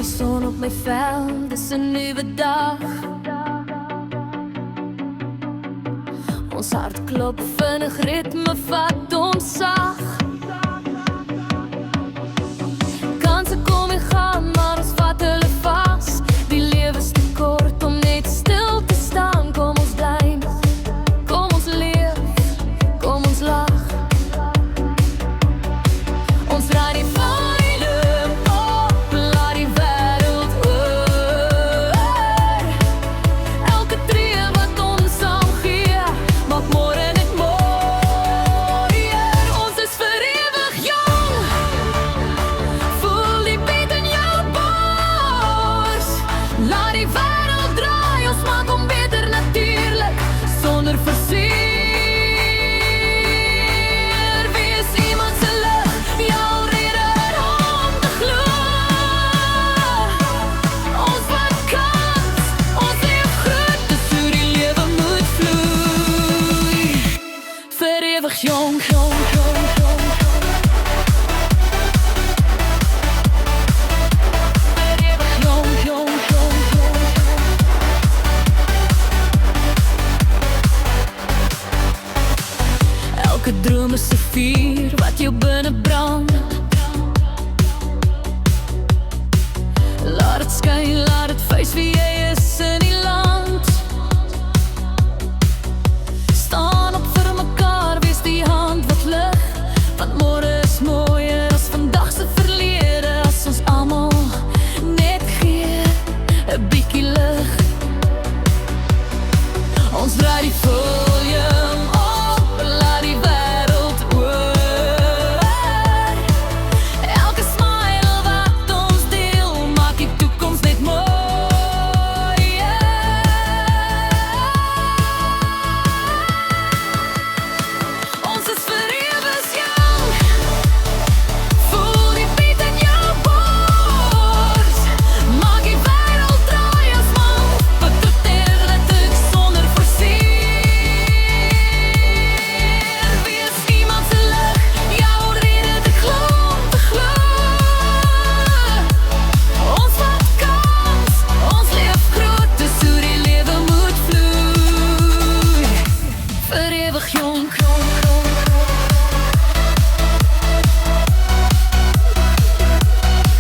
die son op my vel, dis 'n nuwe dag. Ons hart klop vinnig, ritme vat ons sag. Kanse kom en gaan, maar ons vat hulle vas. Die lewe is te kort om net stil te staan. Kom ons bly, kom ons leef, kom ons lag. Ons draai die volume op, laat die wêreld hoor. Elke tree wat ons sal gee, maak môre net mooier. Ons is vir ewig jong. Voel die beat in jou bors. Laat die wêreld draai, ons maak hom beter natuurlik, sonder versier. Wees iemand se lig, jou rede om te glo. Ons vat kans, ons leef goed, dis hoe die lewe moet vloei. Vir ewig jong, jong, jong, jong. Vir ewig jong, jong, jong, jong. Elke droom is 'n vuur wat jou binne brand. Laat het skyn, laat het wys wie jy is in die land. Staan op vir mekaar, wees die hand wat lig. Want môre is mooier as vandag se verlede. As ons almal net gee 'n bietjie lig. Ons draai die volume op, laat die wêreld hoor. Elke smile wat ons deel, maak die toekoms net mooier. Ons is vir ewig jong. Voel die beat in jou bors. Maak die wêreld draai, ons man, wat tot eerlik sonder versier. Wees iemand se lig, jou rede te glo, te glo. Ons vat kans, ons leef groot, dis hoe die lewe moet vloei. Vir ewig jong, jong, jong, jong.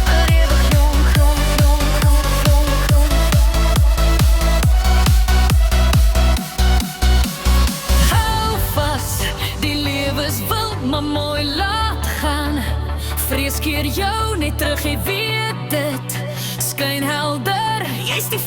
Vir ewig jong, jong, jong, jong, jong, jong. Hou vas, die lewe is wild, maar mooi, laat gaan. Vrees keer jou net terug, jy weet dit. Skyn helder, jy's die